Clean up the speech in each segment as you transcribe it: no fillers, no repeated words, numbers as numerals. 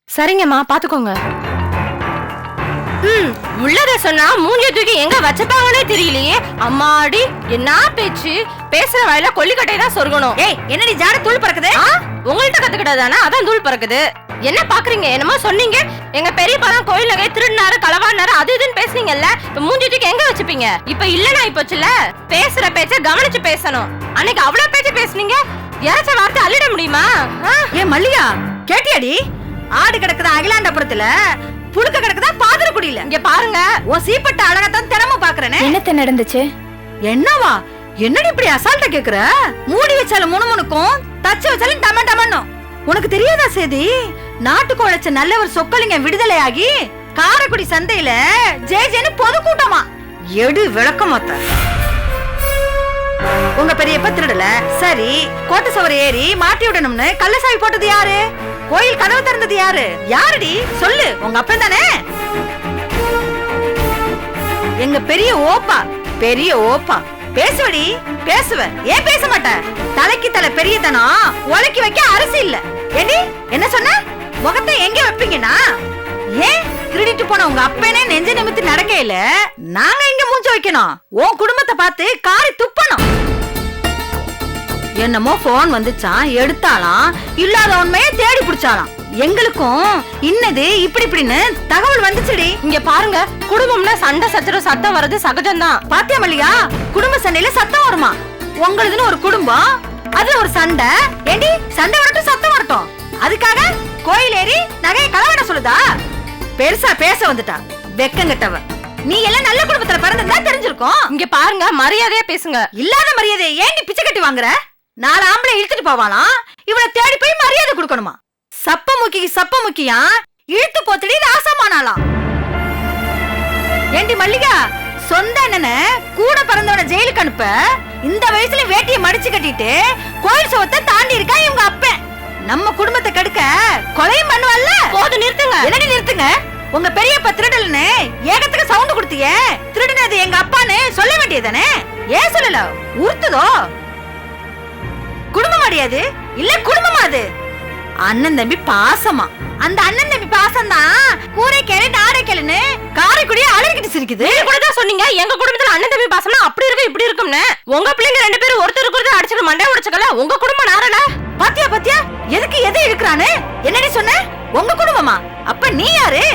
சரிங்கம்மா, பாத்துக்கோங்க. உள்ளத சொன்னா மூஞ்சி தூக்கி எங்க வச்சப்பாங்கன்னே தெரியலையே. அம்மாடி, என்ன பேச்சு! பேசுற வாயில கொல்லிக்கட்டை தான் சொருகணும். ஏய், என்னடி ஜாட தூள் பறக்குது? உங்கள்ட்ட கத்துக்கிட்டதானே, அதான் தூள் பறக்குது. என்ன பாக்குறீங்க? என்னமோ சொன்னீங்க, எங்க பெரியப்பா தான் கோயில் நகை திருடினாரு, களவாடினாரு, அது இதுன்னு பேசுனீங்கல்ல. மூஞ்சி தூக்கி எங்க வச்சுப்பீங்க? இப்ப இல்லனா இப்போச்சுல. பேசுற பேச்ச கவனிச்சு பேசணும். அன்னைக்கு அவ்வளவு பேச்சு பேசுனீங்க, இறச்ச வார்த்தை அள்ளிட முடியுமா? ஏ மல்லிகா, கேட்டியாடி? ஆடு கிடக்குதா அகிலாண்டபுரத்துல, புழுக்க கிடக்குதா பாதிரக்குடியில. இங்க பாருங்க, ஓ சீப்பட்ட அழகத்தான் தினமும் பாக்குறேனே. என்னத்த நடந்துச்சு? என்னவா? என்னடி இப்படி அசால்ட்டா கேக்குற? மூடி வச்சாலும் முணுமுணுக்கும், தச்சு வச்சாலும் டம டமன்னும். உனக்கு தெரியாதா சேதி? நாட்டுக்கு உழைச்ச நல்லவர் சொக்கலிங்கம் விடுதலையாகி காரைக்குடி சந்தையில ஜேஜேன்னு பொதுக்கூட்டமா. எடு விளக்கமாத்த. உங்க பெரியப்ப திருடல, சரி, கோட்டை சுவர் ஏறி மாட்டி விடணும்னு கள்ளசாவி போட்டது யாரு? கோயில் கதவு திறந்தது யாரு? யாருடி? சொல்லு, உங்க அப்பன் தானே? எங்க பெரிய ஓப்பா. பெரிய ஓப்பா. பேசுவடி, பேசுவ. ஏன் பேச மாட்ட? தலைக்கு தலை பெரியதனம், உலக்கி வைக்க அரசு இல்ல. ஏடி, என்ன சொன்ன? முகத்தை எங்க வைப்பீங்கன்னா? ஏன் திருடிட்டு போன உங்க அப்பனே நெஞ்ச நிமித்தி நடக்கையில நாங்க எங்க மூஞ்ச வைக்கணும்? உன் குடும்பத்தை பார்த்து காரி துப்பணும். என்னமோ போன் வந்துச்சான், எடுத்தாலாம், இல்லாத உண்மையை தேடி பிடிச்சாலாம். எங்களுக்கும் இன்னது இப்படி இப்படின்னு தகவல் வந்துச்சுடி. இங்க பாருங்க, குடும்பம்னா சண்டை சச்சரவு சத்தம் வர்றது சகஜம்தான். பாத்தியா மல்லிகா, குடும்ப சண்டையில சத்தம் வருமா? உங்களுதுன்னு ஒரு குடும்பம், அதுல ஒரு சண்டை. ஏண்டி, சண்டை வரட்டும், சத்தம் வரட்டும், அதுக்காக கோயில் ஏறி நகையை களவாட சொல்லுதா? பெருசா பேச வந்துட்டா வெக்கங்கட்டவ. நீ எல்லாம் நல்ல குடும்பத்துல பிறந்ததா தெரிஞ்சிருக்கும். இங்க பாருங்க, மரியாதையா பேசுங்க. இல்லாத மரியாதை ஏண்டி பிச்சை கட்டி வாங்குற? 4 ஆம்பளை இழுத்துட்டு போவாளாம், இவளை தேடி போய் மரியாதை கொடுக்கணுமா? சப்ப முக்கியா இழுத்து போத்துடி ராசமானாலாம். ஏண்டி மல்லிகா, சொந்த அண்ணன கூட பிறந்தவன ஜெயிலுக்கு அனுப்ப இந்த வயசுல வேட்டியை மடிச்சு கட்டிட்டு கோயில் சுவத்தை தாண்டி இருக்கா இவங்க அப்பன். நம்ம குடும்பத்தை கெடுக்க கொலையும் பண்ணுவல்ல. போது நிறுத்துங்க. என்னடி நிறுத்துங்க? உங்க பெரியப்பா திருடல்னு ஏகத்துக்கு சவுண்ட் கொடுத்தீங்க. திருடுனது எங்க அப்பான்னு சொல்ல வேண்டியதானே? ஏன் சொல்லல? உறுத்துதோ? குடும்பம் அடையாது இல்ல, குடும்பமா அது? அண்ணன் தம்பி பாசமா. அந்த அண்ணன் தம்பி பாசம் தான் கூரை கேளு நாடை கேளுன்னு காரைக்குடியே அலறிக்கிட்டு சிரிக்குது. நீங்க கூட தான் சொன்னீங்க, எங்க குடும்பத்துல அண்ணன் தம்பி பாசம்னா அப்படி இருக்கு இப்படி இருக்கும்னு. உங்க பிள்ளைங்க 2 பேரும் ஒருத்தருக்கு ஒருத்தர் அடிச்சுட்டு மண்டை உடைச்சக்கல. உங்க குடும்பம் நாரல. பாத்தியா பாத்தியா, எதுக்கு எதை இழுக்கிறானு? என்னடி சொன்ன? உங்க குடும்பமா? அப்ப நீ யாரு?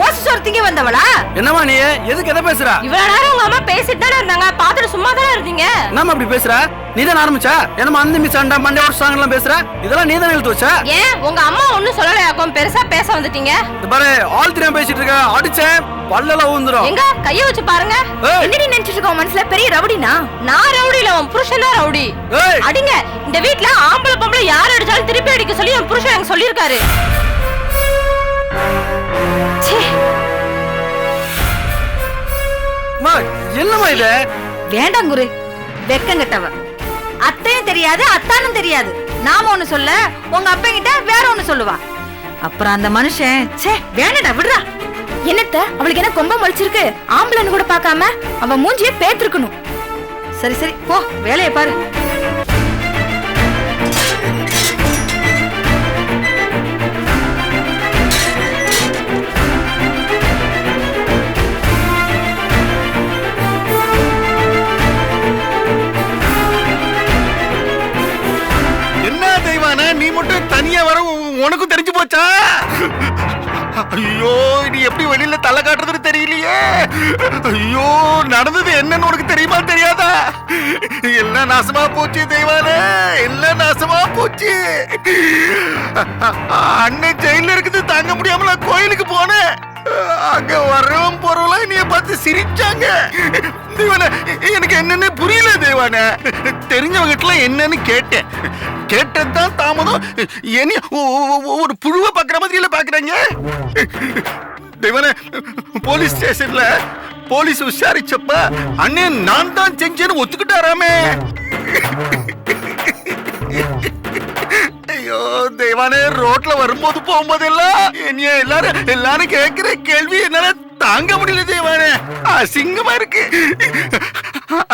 ஓசு சோர்த்திங்க வந்தவளா? என்னமா நீ எதுக்கு எதை பேசுற? இவ்வளவு நேரம் உங்க அம்மா பேசிட்டு தானே இருந்தாங்க, பாத்துட்டு சும்மா தானே இருந்தீங்க. என்னமா அப்படி பேசுற? நீதான் ஆரம்பிச்சா? என்னமா அந்த மிஸ் சண்டை மண்டை ஓடுறாங்கலாம் பேசுற? இதெல்லாம் நீதான் எழுத்து வச்ச? ஏன் உங்க அம்மா ஒண்ணும் சொல்லலையாக்கும், பெருசா பேச வந்துட்டீங்க? பாரு, ஆள் தெரியாம பேசிட்டு இருக்க, அடிச்சேன் பல்லெல்லாம் ஊந்துரும். எங்க கைய வச்சு பாருங்க. என்னடி நினைச்சிட்டு இருக்க? மனசுல பெரிய ரவுடினா? நான் ரவுடி இல்ல, உன் புருஷன் தான் ரவுடி. அடிங்க. இந்த வீட்ல ஆம்பளை பொம்பளை யார் அடிச்சாலும் திருப்பி அடிக்க சொல்லி என் புருஷன் எனக்கு சொல்லியிருக்காரு. என்னமா இது? வேண்டாம் குரு, வெக்கங்கட்டவ. அத்தையும் தெரியாது, அத்தானும் தெரியாது. நாம ஒண்ணு சொல்ல, உங்க அப்பா கிட்ட வேற ஒண்ணு சொல்லுவா. அப்புறம் அந்த மனுஷன் வேணடா, விடுறா. என்னத்த அவளுக்கு என்ன கொம்ப முளைச்சிருக்கு? ஆம்பளன்னு கூட பார்க்காம அவ மூஞ்சியே பேத்திருக்கணும். சரி சரி, போ வேலையை பாரு. நீ மட்டும் தனியா வர உனக்கும் தெரிஞ்சு போச்சா? ஐயோ, நீ எப்படி வெளியில தலை காட்டுறதுன்னு தெரியலையே. ஐயோ, நடந்தது என்னன்னு உனக்கு தெரியுமா தெரியாதா? எல்லாம் நாசமா போச்சு தெய்வானே, எல்லாம் நாசமா போச்சு. அண்ணன் ஜெயில இருக்குது தாங்க முடியாம நான் கோயிலுக்கு போனேன். அங்க வரவும் போறவங்க என்னைய பார்த்து சிரிச்சாங்க. தெய்வானே, எனக்கு என்னன்னு புரியல தெய்வானே. தெரிஞ்சவங்கிட்ட என்னன்னு கேட்டேன். கேட்டதுதான் தாமதம். என்ன ஒரு புழுவை பாக்குற மாதிரி பாக்குறாங்க. தெய்வானே, போலீஸ் ஸ்டேஷன்ல போலீஸ் விசாரிச்சப்ப அண்ணன் நான் தான் செஞ்சேன்னு ஒத்துக்கிட்டாராமே. ஐயோ தெய்வானே, ரோட்ல வரும்போது போகும்போது எல்லாரும் கேட்கிற கேள்வி என்னால தாங்க முடியல தெய்வானே. அசிங்கமா இருக்கு.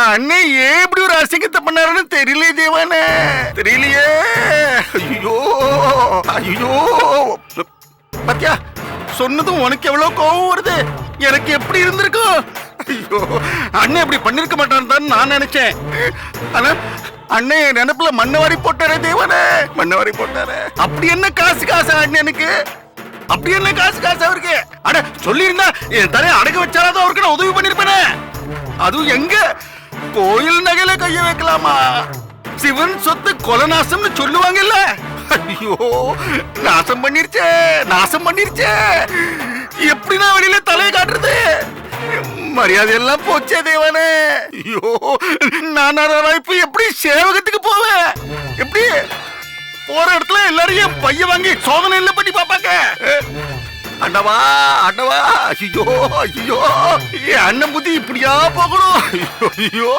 அண்ணன் ஏன் இப்படி ஒரு அசிங்கத்தை பண்ணாருன்னு தெரியல தேவானே, தெரியலையே. ஐயோ ஐயோ, பாத்தியா, சொன்னதும் உனக்கு எவ்வளவு கோவம் வருது. எனக்கு எப்படி இருந்திருக்கும். ஐயோ, அண்ணன் இப்படி பண்ணிருக்க மாட்டான்னு தான் நான் நினைச்சேன். ஆனா அண்ணன் என் நினைப்புல மண்ணவாரி போட்டாரே தேவனே, மண்ணவாரி போட்டாரே. அப்படி என்ன காசு அண்ணனுக்கு, அப்படி என்ன காசு அவருக்கு. அட சொல்லியிருந்தா என் தலையை அடக்க வச்சாலும் அவருக்கு நான் உதவி பண்ணிருப்பேனே. அதுவும் எங்க கோயில் நகையில கைய வைக்கலாமா? சிவன் சொத்து கொலநாசம்னு சொல்லுவாங்கல்ல. ஐயோ, நாசம் பண்ணிருச்சே. எப்படி நான் வெளியில தலையை காட்டுறது? மரியாதை எல்லாம் போச்சே தேவனே. ஐயோ, நான் இப்ப எப்படி சேவகத்துக்கு போவேன்? எப்படி போற இடத்துல எல்லாரும் என் பைய வாங்கி சோதனை எல்லாம் பண்ணி பாப்பாங்க. அண்ணவா, ஐயோ, என் அண்ணன் புத்தி இப்படியா போகணும்? ஐயோ,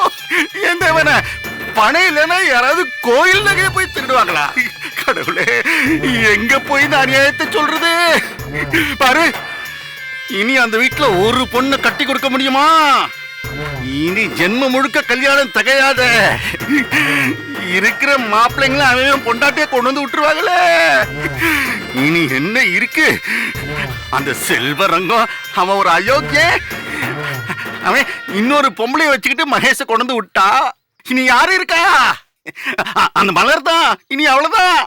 ஏன் தேவன பணம் இல்லைன்னா யாராவது கோயில் நகையை போய் திருடுவாங்களா? கடவுளே, எங்க போய் இந்த அநியாயத்தை சொல்றது? பாரு, இனி அந்த வீட்டுல ஒரு பொண்ணை கட்டி கொடுக்க முடியுமா? இனி ஜென்ம முழுக்க கல்யாணம் தகையாத. இருக்கிற மாப்பிள்ளைங்கள அவன் பொண்டாட்டிய கொண்டு வந்து விட்டுருவாங்களே. இனி என்ன இருக்கு? அந்த செல்வரங்கம் அவன் ஒரு அயோக்கிய. அவன் இன்னொரு பொம்பளை வச்சுக்கிட்டு மகேஷ கொண்டு வந்து விட்டா. இனி யாரு இருக்கா? அந்த மலர் தான். இனி அவ்வளவுதான்.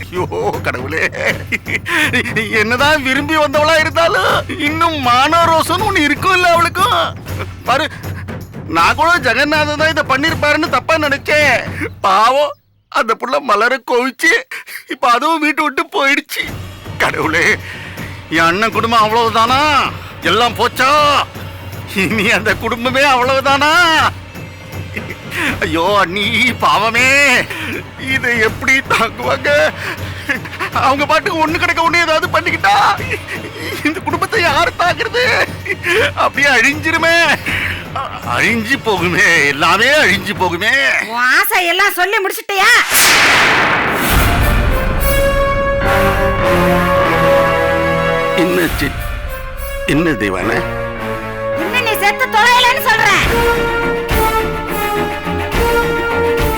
ஐயோ கடவுளே, என்னதான் விரும்பி வந்தவளா இருந்தாலும் இன்னும் மானரோசம் ஒண்ணு இருக்கும் இல்ல அவளுக்கும். பாரு, நான் கூட ஜெகநாதன் தான் இதை பண்ணிருப்பாருன்னு தப்பா நினைச்சேன். பாவம், அந்த புள்ள மலர கோவிச்சு இப்ப அதுவும் வீட்டு விட்டு போயிடுச்சு. கடவுளே, என் அண்ணன் குடும்பம் அவ்வளவுதானா? எல்லாம் போச்சா? இனி அந்த குடும்பமே அவ்வளவுதானா? ஐயோ அண்ணி பாவமே, இதை எப்படி தாங்குவாங்க? அவங்க பாட்டுக்கு ஒண்ணு கிடக்க ஒண்ணு ஏதாவது பண்ணிக்கிட்டா இந்த குடும்பத்தை யாரு தாக்குறது? அப்படியே அழிஞ்சு போகுமே, எல்லாமே அழிஞ்சு போகுமே. ஆசை எல்லாம் சொல்லி முடிச்சிட்டியா? என்னாச்சு? என்ன தெய்வான? இன்னும் நீ செத்து தொலைலன்னு சொல்றேன்.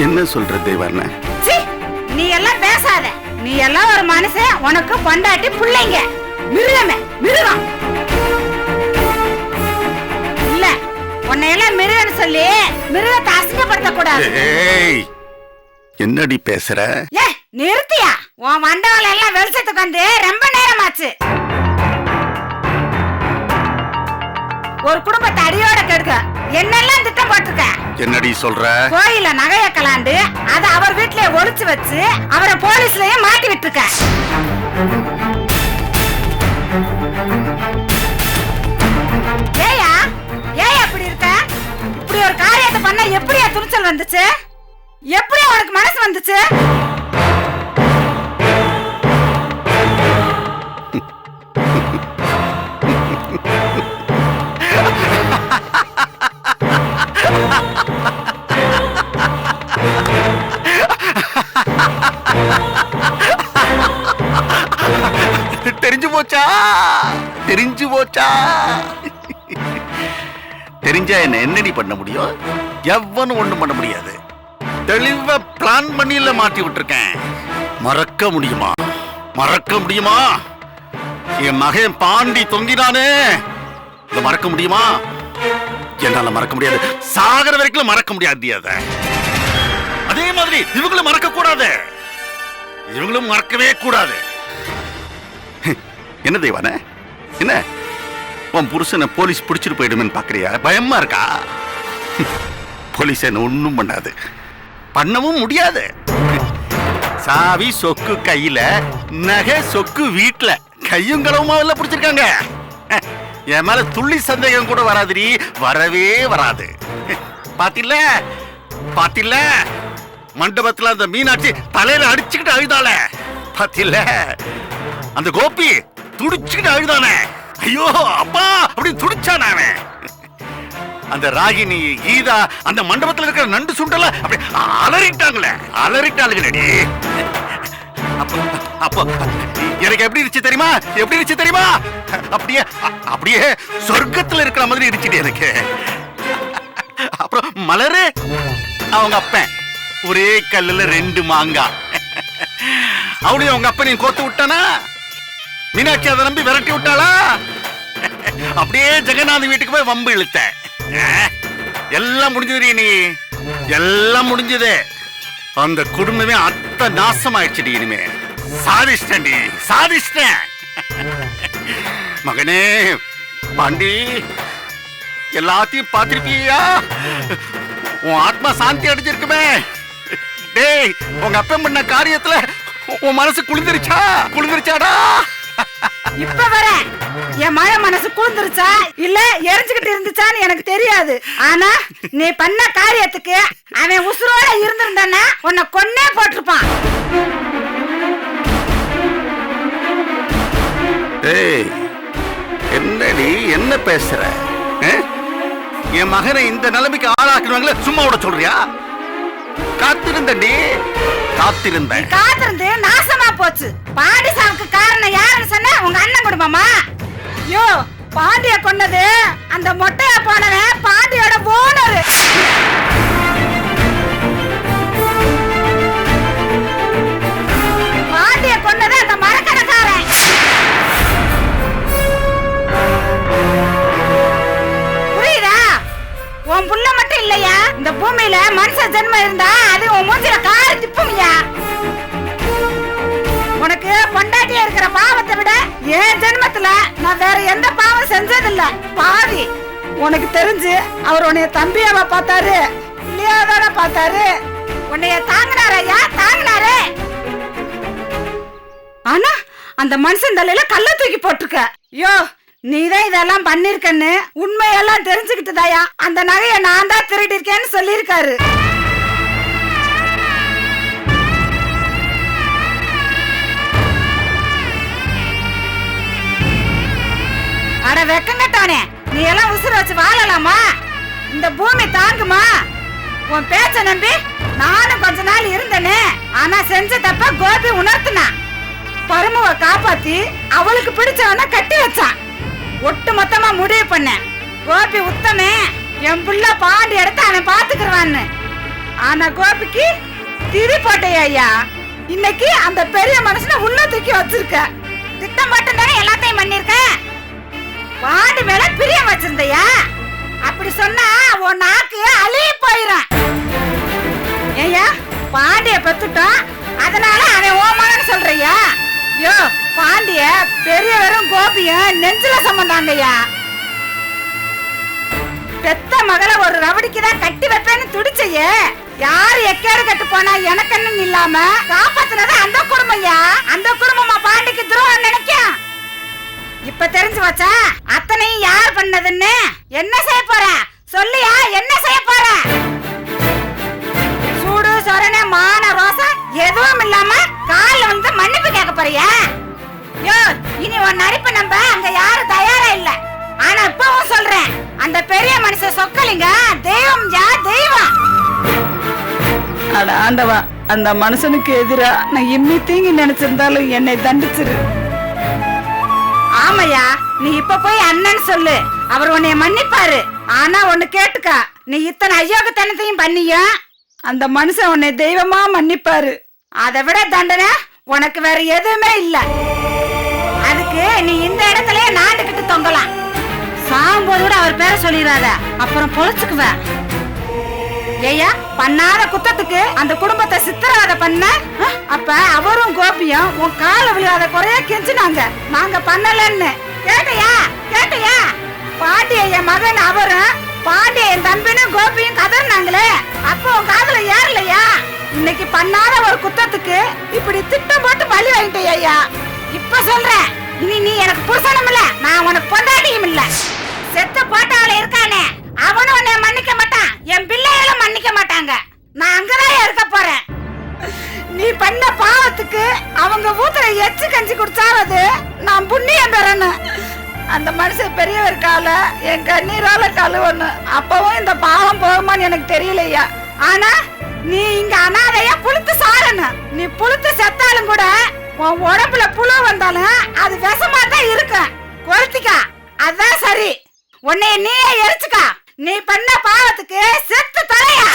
என்ன சொல்ற தேவண்ண? நீ எல்லாம் பேசாத. நீ எல்லாம் ஒரு மனுஷன், உனக்கு பொண்டாட்டி பிள்ளைங்க. மிருகம் இல்ல. உன்னை எல்லாம் மிருகன்னு சொல்லி மிருகத்தை அசிங்கப்படுத்த கூடாது. என்னடி பேசுற? ஏ நிறுத்தியா? உன் வண்டவாள எல்லாம் வெளிச்சத்துக்கு வந்து ரொம்ப நேரமாச்சு. ஒரு குடும்பத்தை அடியோட கெடுக்க என்னெல்லாம் திட்டம் போட்டுருக்க? என்னடி சொல்ற? கோயில நகைய கலாண்டு அத அவர் வீட்லயே ஒளிச்சு வச்சு அவரை போலீஸ்லயே மாட்டி விட்டுருக்க. ஏயா அப்படி இருக்க? இப்படி ஒரு காரியத்தை பண்ண எப்படியா துணிச்சல் வந்துச்சு? எப்படி உனக்கு மனசு வந்துச்சு? தெரிஞ்சு போச்சா? தெரிஞ்சா என்னடி பண்ண முடியும்? எவனும் ஒண்ணும் பண்ண முடியாது. தெளிவா பிளான் பண்ணில மாட்டி விட்டுருக்கேன். மறக்க முடியுமா? என் மகன் பாண்டி தொங்கினானே, மறக்க முடியுமா? என்னால மறக்க முடியாது. சாகர வரைக்கும் மறக்க முடியாது. அதே மாதிரி இவங்களும் மறக்க கூடாது. இவங்களும் மறக்கவே கூடாது. என்ன தெய்வான? என்ன உன் புருஷனை போலீஸ் பிடிச்சிட்டு போயிடுமேன்னு பாக்குறியா? பயமா இருக்கா? போலீஸ் என்ன ஒண்ணும் பண்ணாது, பண்ணவும் முடியாது. சாவி சொக்கு கையில, நகை சொக்கு வீட்டுல, கையும் களவுமா எல்லாம் பிடிச்சிருக்காங்க. என் மேல துள்ளி சந்தேகம் கூட வராதுடி, வரவே வராது. பாத்தில மண்டபத்துல அந்த மீனாட்சி தலையில அடிச்சுக்கிட்டு அழுதால, பாத்தில அந்த கோபி துடிச்சுக்கிட்டு அழுதானே, ஐயோ அப்பா அப்படி துடிச்சான. அந்த ராகினி கீதா அந்த மண்டபத்துல இருக்கிற நண்டு சுண்டல அப்படி அலறிட்டாங்களே. அப்போ எனக்கு எப்படி இருந்துச்சு தெரியுமா? அப்படியே சொர்க்கத்துல இருக்கிற மாதிரி இருந்துச்சு எனக்கு. அப்புறம் மலரு அவங்க அப்பன் ஒரே கல்லுல 2 மாங்காய். அவளையும் உங்க அப்பனையும் கோத்து விட்டானா? மீனாட்சி அதை நம்பி விரட்டி விட்டாளா? அப்படியே ஜெகநாதன் வீட்டுக்கு போய் வம்பு இழுத்த. எல்லாம் முடிஞ்சது நீ, எல்லாம் முடிஞ்சது. அந்த குடும்பமே அத்த நாசமாயிடுச்சுடி. இனிமே சாதிஷ்டண்டி, சாதிஷ்டன். மகனே பாண்டி, எல்லாத்தையும் பார்த்திருப்பியா? உன் ஆத்மா சாந்தி அடைஞ்சிருக்குமே. டேய், உங்க அப்பன் பண்ண காரியத்துல உன் மனசு குளிர்ந்துருச்சாடா? இப்ப வர என் மழை மனசு குளிர்ந்துருச்சா இல்ல எரிஞ்சுக்கிட்டு இருந்துச்சான்னு எனக்கு தெரியாது. ஆனா நீ பண்ண காரியத்துக்கு அவன் உசுரோட இருந்திருந்தானா உன்னை கொன்னே போட்டிருப்பான். ஏய், என்னடி என்ன பேசுற? என் மகனை இந்த நிலைமைக்கு ஆளாக்குவாங்களே, சும்மா விட சொல்றியா? காத்திருந்தேன் காத்திருந்து நாசமா போச்சு. பாண்டி சாவுக்கு காரணம் யாருன்னு சொன்ன? உங்க அண்ணன் குடும்பமா? யோ, பாண்டிய கொன்னது அந்த மொட்டையா போனவன் பாண்டியோட ஓனர். பாண்டிய கொன்னது அந்த மரக்கடைக்காரன். புரியுதா? உன் புள்ள மட்டும் இல்லையா, இந்த பூமியில மனுஷ ஜென்மம் இருந்தா அது உன் மூஞ்சில காரி திப்புமியா. உனக்கு பொண்டாட்டியா இருக்கிற பாவத்தை விட என் ஜென்மத்துல நான் வேற எந்த பாவம் செஞ்சதில்ல. பாவி, உனக்கு தெரிஞ்சு அவர் உன்னைய தம்பியாவா பார்த்தாரு இல்லையாதான பார்த்தாரு? உன்னைய தாங்கினாரு ஐயா, தாங்கினாரு. ஆனா அந்த மனுஷன் தலையில கல்ல தூக்கி போட்டுருக்க. யோ, நீதான் இதெல்லாம் பண்ணிருக்கன்னு உண்மையெல்லாம் தெரிஞ்சுக்கிட்டுதாயா அந்த நகைய நான் தான் திருடி இருக்கேன்னு சொல்லியிருக்காரு. அட வெக்கங்கட்டானே, நீ எல்லாம் உசுறு வச்சு வாழலாமா? இந்த பூமி தாங்குமா? உன் பேச்ச நம்பி நானும் கொஞ்ச நாள் இருந்தேனே. ஆனா செஞ்ச தப்ப கோபி உணர்த்தினா. பரமுவ காப்பாத்தி அவளுக்கு பிடிச்சவன கட்டி வச்சான். ஒட்டு மொத்தமா முடிவு பண்ண கோபி உத்தமே என் புள்ள பாண்டி எடுத்து அவன் பாத்துக்குறான்னு. ஆனா கோபிக்கு திரி போட்டையா ஐயா. இன்னைக்கு அந்த பெரிய மனுஷனை உள்ள தூக்கி வச்சிருக்க. திட்டம் மட்டும் தானே எல்லாத்தையும் பண்ணிருக்க. பாண்டி மேல பிரியம் வச்சிருந்தையா? அப்படி சொன்னா உன் நாக்கு அழுகி போயிடும். ஏய்யா, பாண்டிய பெத்துட்டோம், அதனால அவன் ஓமானு சொல்றியா? யோ, பாண்டிய பெரியவரும் கோபியும் நெஞ்சில சம்பந்தாங்கய்யா. பெத்த மகளை ஒரு ரவடிக்குதான் கட்டி வைப்பேன்னு துடிச்சையே. யாரு எக்கேடு கட்டு போனா எனக்குன்னு இல்லாம காப்பாத்துனது அந்த குடும்பம்யா. அந்த குடும்பமா பாண்டிக்கு துரோகம் நினைக்கும். இப்ப தெரிஞ்சு வச்சா அத்தனையும் யார் பண்ணதுன்னு? என்ன செய்ய போற சொல்லியா? என்ன செய்ய போற? சூடு சொரண மான ரோசம் எதுவும் இல்லாம கால்ல வந்து மன்னிப்பு கேட்க போறியா? யோ, இனி உன் நடிப்பு நம்ப அங்க யாரும் தயாரா இல்ல. ஆனா இப்பவும் சொல்றேன், அந்த பெரிய மனுஷன் சொக்கலிங்க தெய்வம் யா தெய்வம். அட ஆண்டவா, அந்த மனுஷனுக்கு எதிரா நான் இம்மி தீங்கி நினைச்சிருந்தாலும் என்னை தண்டிச்சிரு. ஆமையா, நீ இப்ப போய் அண்ணன் சொல்லு, அவர் உன்னைய மன்னிப்பாரு. ஆனா ஒண்ணு கேட்டுக்கா, நீ இத்தனை அயோகத்தனத்தையும் பண்ணியா அந்த மனுஷன் உன்னை தெய்வமா மன்னிப்பாரு. அதை விட தண்டனை உனக்கு வேற எதுவுமே இல்ல. அதுக்கு நீ இந்த இடத்துல நாண்டுகிட்டு தொங்கலாம். சாகும்போது கூட அவர் பேரை சொல்லிடாத, அப்புறம் பொழைச்சுக்குவ. ஏயா, பண்ணாத குத்தத்துக்கு அந்த குடும்பத்தை சித்திரவதை பண்ண. அப்ப அவரும் கோபியும் உன் கால விழுகாத குறைய கெஞ்சினாங்க, நாங்க பண்ணலன்னு. கேட்டையா? கேட்டையா? பாண்டிய என் மகன் அவரும் பாண்டிய என் தம்பின்னு கோபியும் கதறினாங்களே, அப்போ உன் காதுல ஏறலையா? இன்னைக்கு பண்ணாத ஒரு குத்தத்துக்கு இப்படி திட்டம் போட்டு பலி வாங்கிட்டேயா. இப்ப சொல்றேன், இனி நீ எனக்கு புருஷனும் இல்ல, நான் உனக்கு பொண்டாட்டியும் இல்ல. செத்து போட்டால இருக்கானே அவனும் உன்னை மன்னிக்க மாட்டான், என் பிள்ளைகளும் மன்னிக்க மாட்டாங்க. நான் அங்கதான் இருக்க போறேன். நீ பண்ண பாவத்துக்கு அவங்க ஊத்துல எச்சு கஞ்சி குடிச்சாவது நான் புண்ணியம் பெறணும். அந்த மனுஷன் பெரியவர் கால என் கண்ணீரால கழுவன்னு. அப்பவும் இந்த பாவம் போகுமான்னு எனக்கு தெரியலையா. ஆனா நீ இங்க அனாதையா புழுத்து சாரணும். நீ புழுத்து செத்தாலும் கூட உன் உடம்புல புழு வந்தாலும் அது விஷமா தான் இருக்கும். கொளுத்திக்கா, அதான் சரி. உன்னைய நீயே எரிச்சுக்கா. நீ பண்ண பாவத்துக்கு செத்து தொலையா.